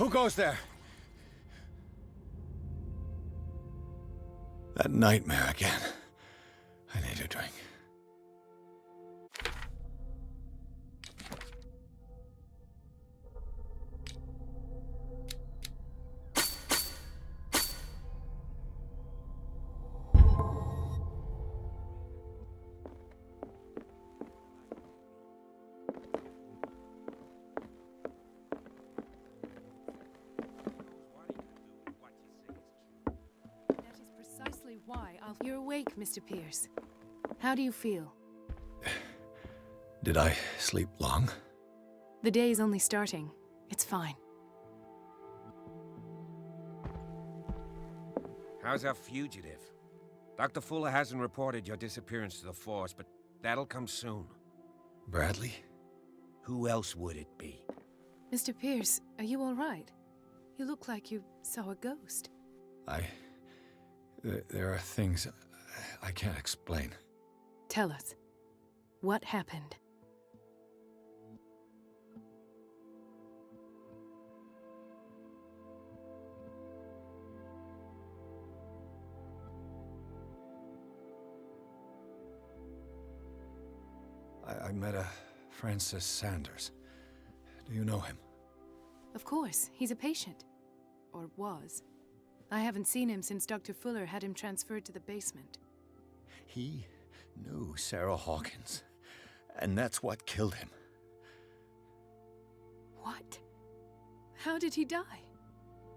Who goes there? That nightmare again. I need a drink. You're awake, Mr. Pierce. How do you feel? Did I sleep long? The day's only starting. It's fine. How's our fugitive? Dr. Fuller hasn't reported your disappearance to the force, but that'll come soon. Bradley? Who else would it be? Mr. Pierce, are you all right? You look like you saw a ghost. There are things I can't explain. Tell us. What happened? I met a Francis Sanders. Do you know him? Of course, he's a patient. Or was. I haven't seen him since Dr. Fuller had him transferred to the basement. He knew Sarah Hawkins, and that's what killed him. What? How did he die?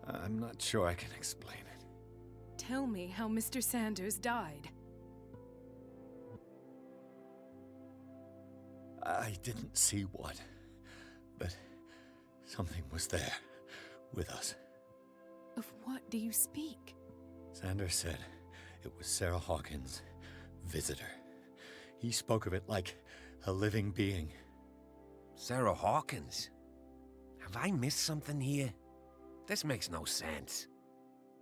I'm not sure I can explain it. Tell me how Mr. Sanders died. I didn't see what, but something was there with us. Of what do you speak? Sanders said it was Sarah Hawkins' visitor. He spoke of it like a living being. Sarah Hawkins? Have I missed something here? This makes no sense.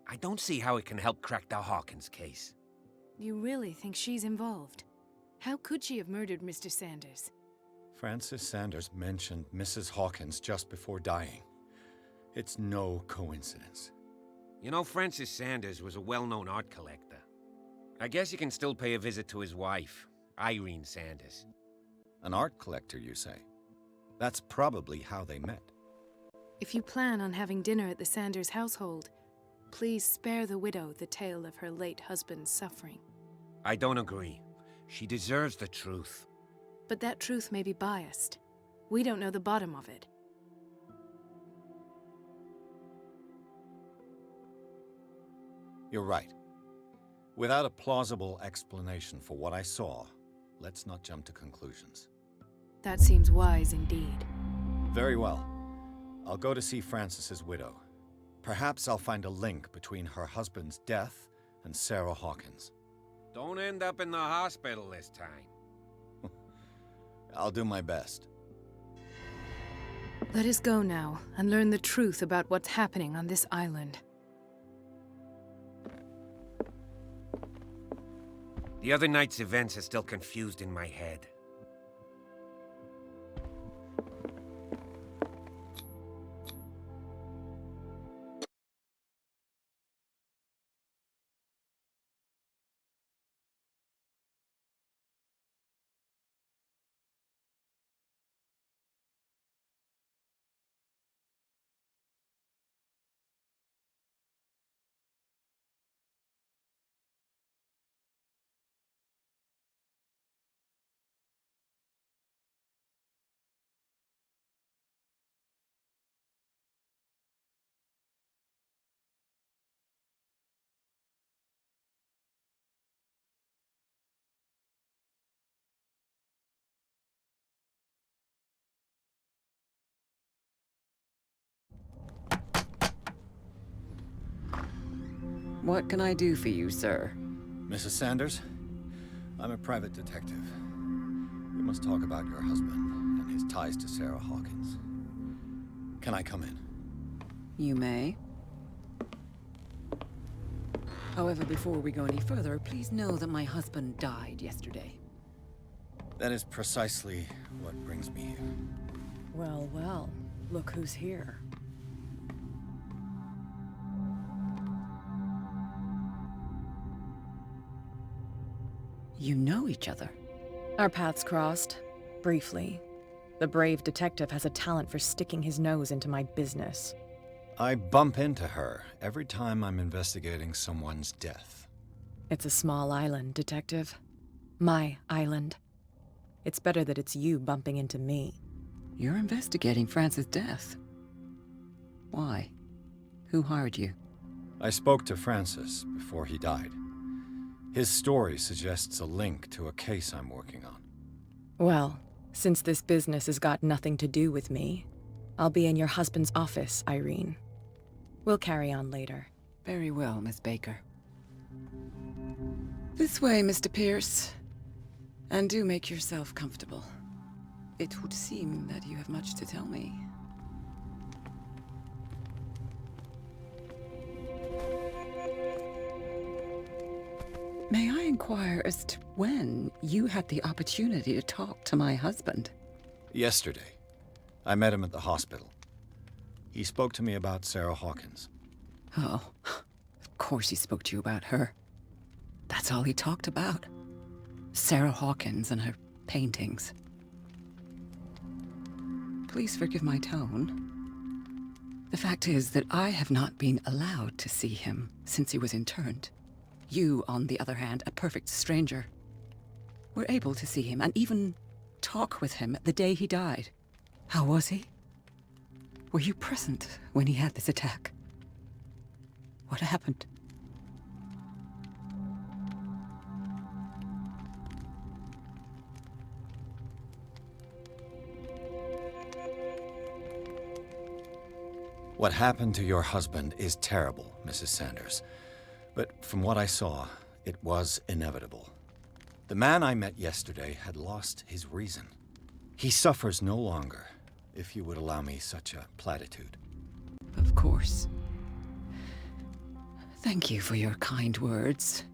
I don't see how it can help crack the Hawkins case. You really think she's involved? How could she have murdered Mr. Sanders? Francis Sanders mentioned Mrs. Hawkins just before dying. It's no coincidence. You know, Francis Sanders was a well-known art collector. I guess you can still pay a visit to his wife, Irene Sanders. An art collector, you say? That's probably how they met. If you plan on having dinner at the Sanders household, please spare the widow the tale of her late husband's suffering. I don't agree. She deserves the truth. But that truth may be biased. We don't know the bottom of it. You're right. Without a plausible explanation for what I saw, let's not jump to conclusions. That seems wise indeed. Very well. I'll go to see Francis's widow. Perhaps I'll find a link between her husband's death and Sarah Hawkins. Don't end up in the hospital this time. I'll do my best. Let us go now and learn the truth about what's happening on this island. The other night's events are still confused in my head. What can I do for you, sir? Mrs. Sanders, I'm a private detective. We must talk about your husband and his ties to Sarah Hawkins. Can I come in? You may. However, before we go any further, please know that my husband died yesterday. That is precisely what brings me here. Well, well, look who's here. You know each other? Our paths crossed, briefly. The brave detective has a talent for sticking his nose into my business. I bump into her every time I'm investigating someone's death. It's a small island, Detective. My island. It's better that it's you bumping into me. You're investigating Francis' death. Why? Who hired you? I spoke to Francis before he died. His story suggests a link to a case I'm working on. Well, since this business has got nothing to do with me, I'll be in your husband's office, Irene. We'll carry on later. Very well, Miss Baker. This way, Mr. Pierce. And do make yourself comfortable. It would seem that you have much to tell me. May I inquire as to when you had the opportunity to talk to my husband? Yesterday, I met him at the hospital. He spoke to me about Sarah Hawkins. Oh, of course he spoke to you about her. That's all he talked about. Sarah Hawkins and her paintings. Please forgive my tone. The fact is that I have not been allowed to see him since he was interned. You, on the other hand, a perfect stranger, were able to see him and even talk with him the day he died. How was he? Were you present when he had this attack? What happened? What happened to your husband is terrible, Mrs. Sanders. But from what I saw, it was inevitable. The man I met yesterday had lost his reason. He suffers no longer, if you would allow me such a platitude. Of course. Thank you for your kind words.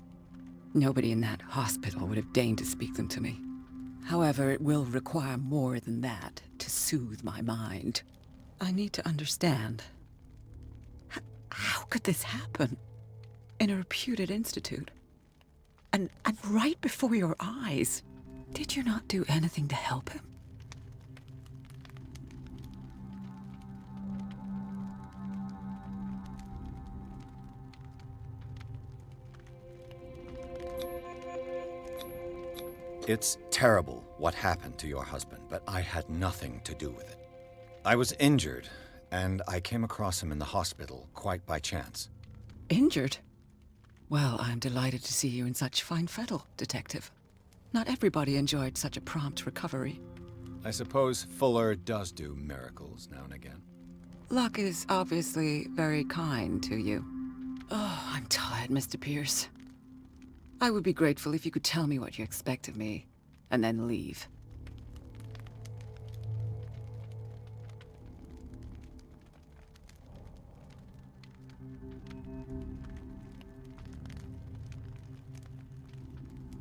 Nobody in that hospital would have deigned to speak them to me. However, it will require more than that to soothe my mind. I need to understand. How could this happen? In a reputed institute? And right before your eyes? Did you not do anything to help him? It's terrible what happened to your husband, but I had nothing to do with it. I was injured, and I came across him in the hospital quite by chance. Injured? Well, I'm delighted to see you in such fine fettle, Detective. Not everybody enjoyed such a prompt recovery. I suppose Fuller does do miracles now and again. Luck is obviously very kind to you. Oh, I'm tired, Mr. Pierce. I would be grateful if you could tell me what you expect of me, and then leave.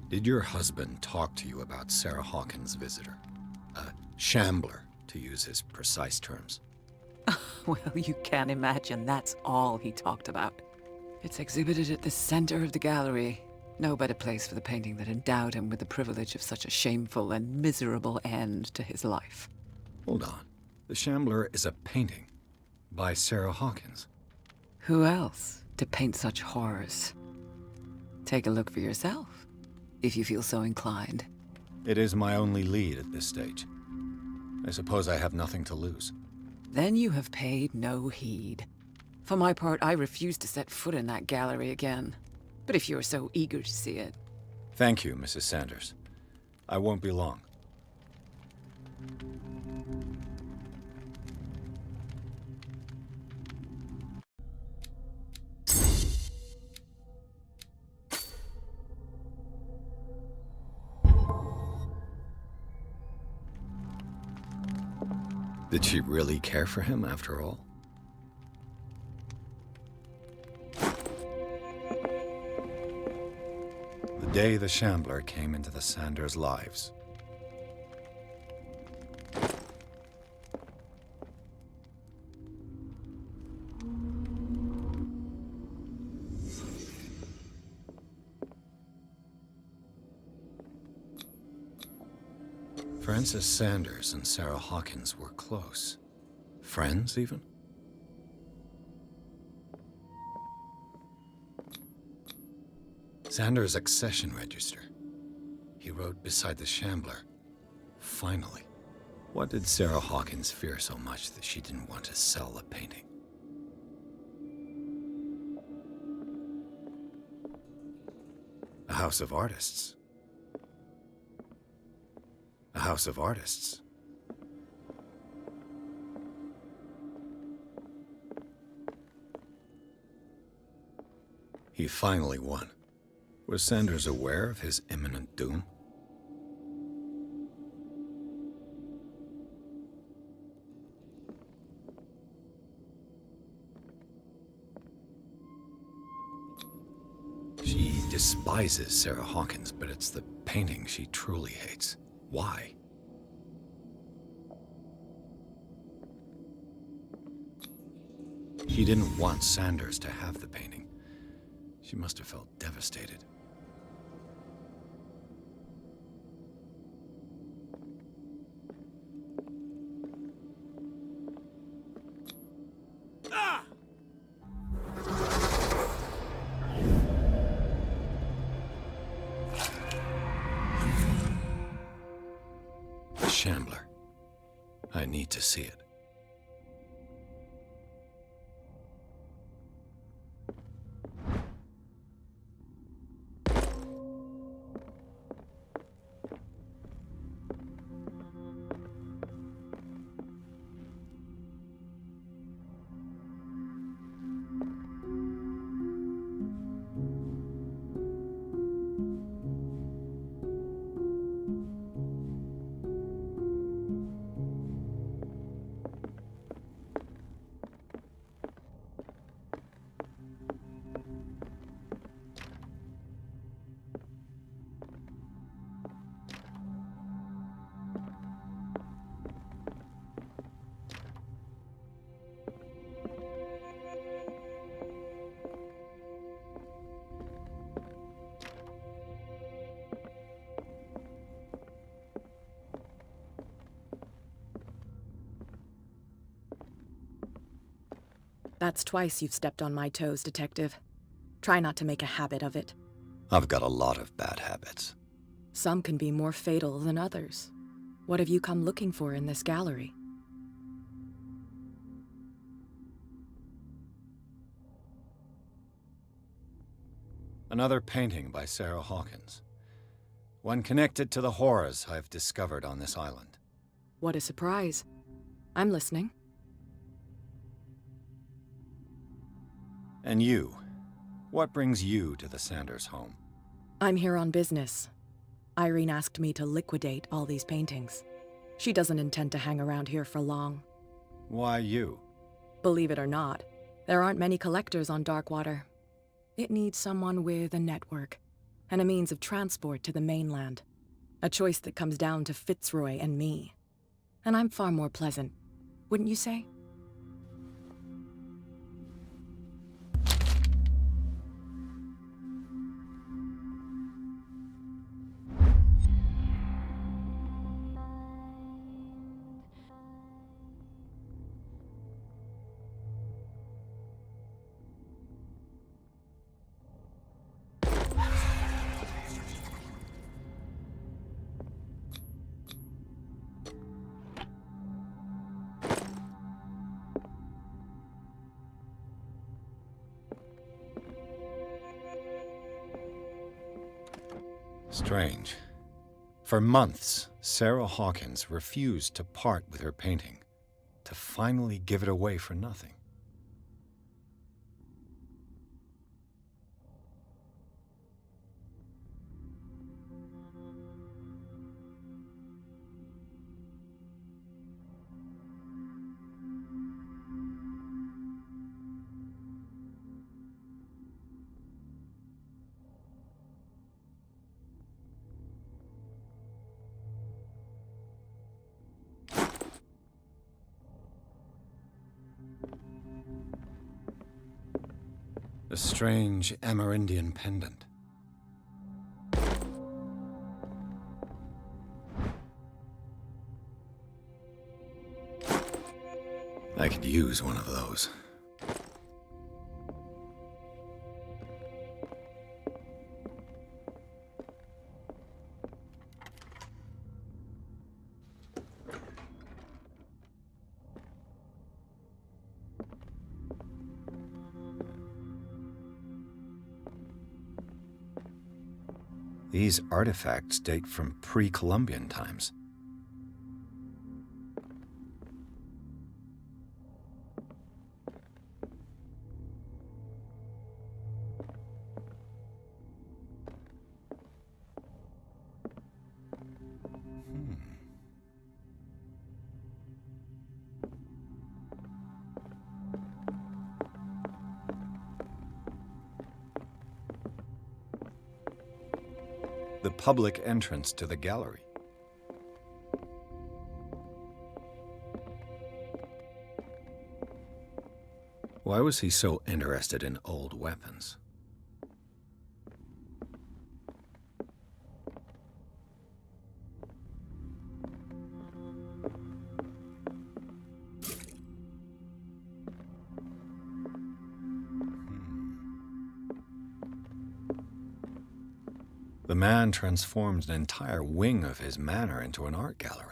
Did your husband talk to you about Sarah Hawkins' visitor? A shambler, to use his precise terms. Well, you can imagine that's all he talked about. It's exhibited at the center of the gallery. No better place for the painting that endowed him with the privilege of such a shameful and miserable end to his life. Hold on. The Shambler is a painting by Sarah Hawkins. Who else to paint such horrors? Take a look for yourself, if you feel so inclined. It is my only lead at this stage. I suppose I have nothing to lose. Then you have paid no heed. For my part, I refuse to set foot in that gallery again. But if you're so eager to see it... Thank you, Mrs. Sanders. I won't be long. Did she really care for him after all? The day the Shambler came into the Sanders' lives. Francis Sanders and Sarah Hawkins were close. Friends, even? Sanders' accession register. He wrote beside the Shambler, "Finally." What did Sarah Hawkins fear so much that she didn't want to sell the painting? A house of artists. A house of artists. He finally won. Was Sanders aware of his imminent doom? She despises Sarah Hawkins, but it's the painting she truly hates. Why? She didn't want Sanders to have the painting. She must have felt devastated. The Shambler. I need to see it. That's twice you've stepped on my toes, Detective. Try not to make a habit of it. I've got a lot of bad habits. Some can be more fatal than others. What have you come looking for in this gallery? Another painting by Sarah Hawkins. One connected to the horrors I've discovered on this island. What a surprise. I'm listening. And you? What brings you to the Sanders home? I'm here on business. Irene asked me to liquidate all these paintings. She doesn't intend to hang around here for long. Why you? Believe it or not, there aren't many collectors on Darkwater. It needs someone with a network, and a means of transport to the mainland. A choice that comes down to Fitzroy and me. And I'm far more pleasant, wouldn't you say? Strange. For months, Sarah Hawkins refused to part with her painting, to finally give it away for nothing. A strange Amerindian pendant. I could use one of those. These artifacts date from pre-Columbian times. The public entrance to the gallery. Why was he so interested in old weapons? The man transforms an entire wing of his manor into an art gallery.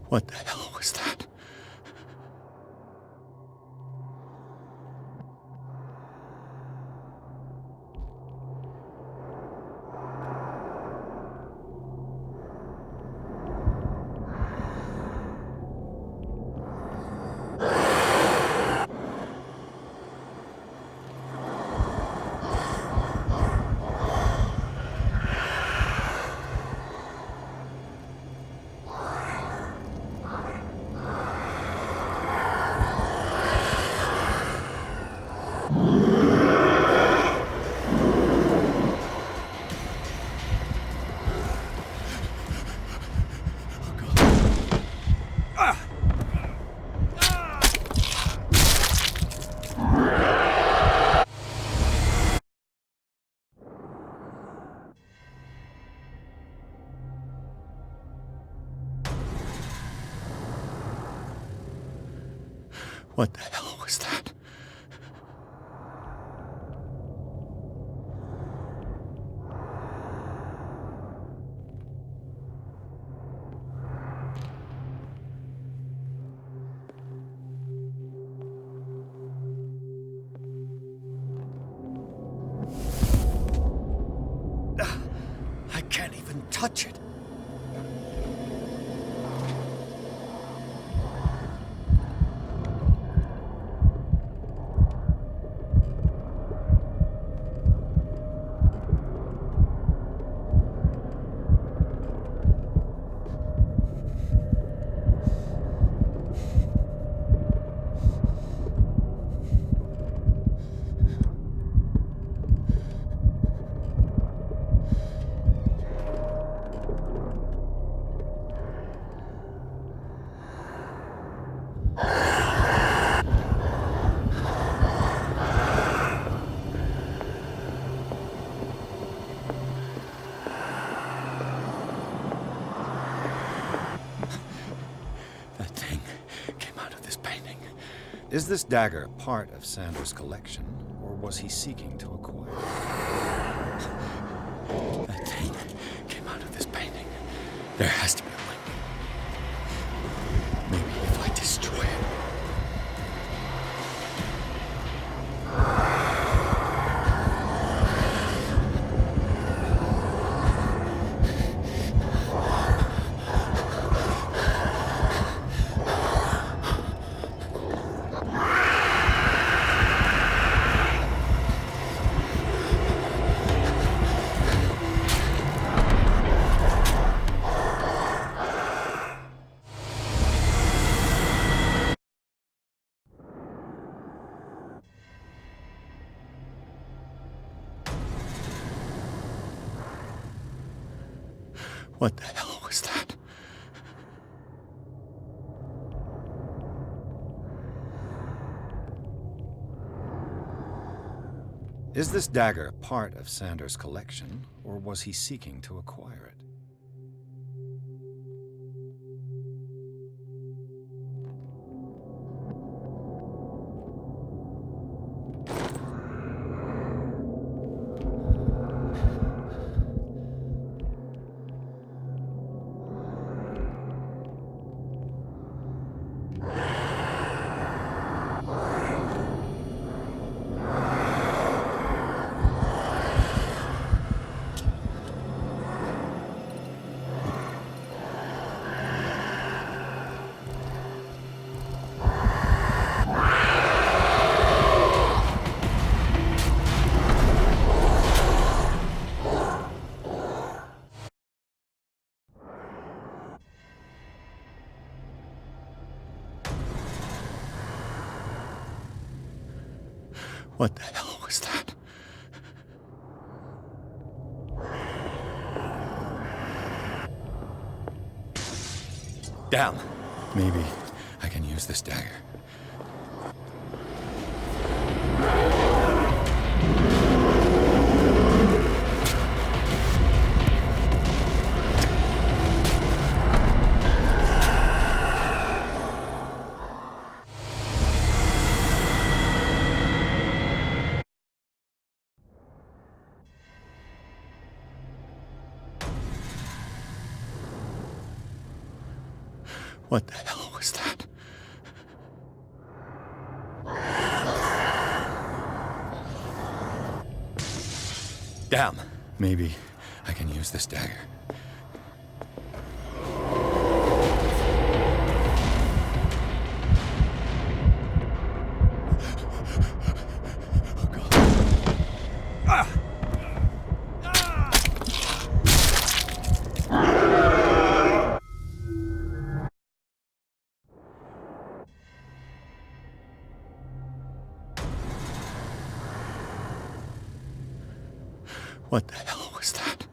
What the hell was that? What the hell was that? I can't even touch it. Is this dagger part of Sanders' collection, or was he seeking to acquire it? That thing came out of this painting. There has to be a link. Maybe if I destroy it. What the hell was that? Is this dagger part of Sanders' collection, or was he seeking to acquire it? What the hell was that? Damn. Maybe I can use this dagger. What the hell was that? Damn. Maybe I can use this dagger. Oh, God. Ah! What the hell was that?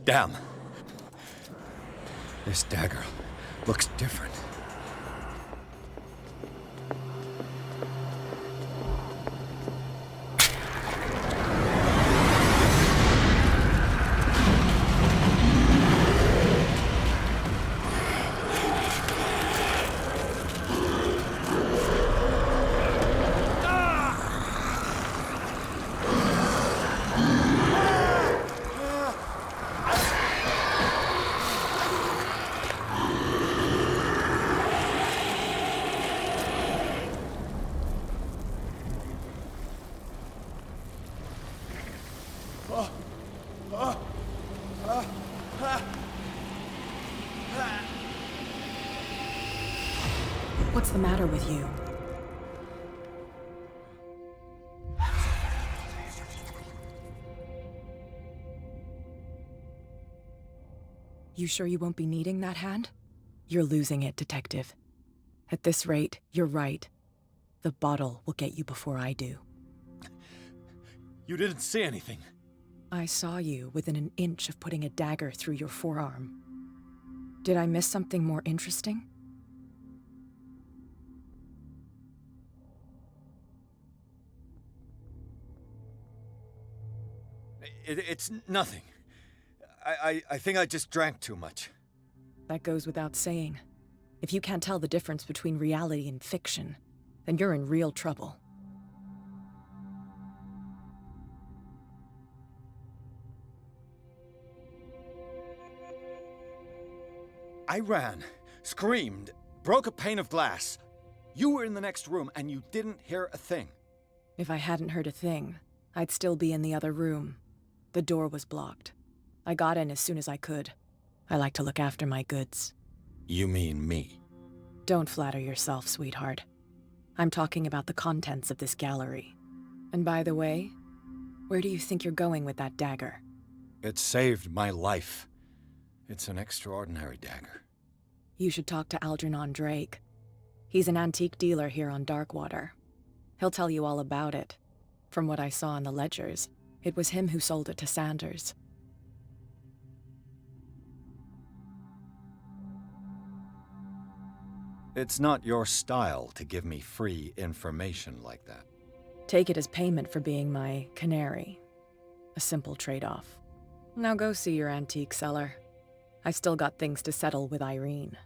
Damn. This dagger looks different. What's the matter with you? You sure you won't be needing that hand? You're losing it, Detective. At this rate, you're right. The bottle will get you before I do. You didn't see anything. I saw you within an inch of putting a dagger through your forearm. Did I miss something more interesting? It's nothing. I think I just drank too much. That goes without saying. If you can't tell the difference between reality and fiction, then you're in real trouble. I ran, screamed, broke a pane of glass. You were in the next room and you didn't hear a thing. If I hadn't heard a thing, I'd still be in the other room. The door was blocked. I got in as soon as I could. I like to look after my goods. You mean me? Don't flatter yourself, sweetheart. I'm talking about the contents of this gallery. And by the way, where do you think you're going with that dagger? It saved my life. It's an extraordinary dagger. You should talk to Algernon Drake. He's an antique dealer here on Darkwater. He'll tell you all about it. From what I saw in the ledgers, it was him who sold it to Sanders. It's not your style to give me free information like that. Take it as payment for being my canary. A simple trade-off. Now go see your antique seller. I've still got things to settle with Irene.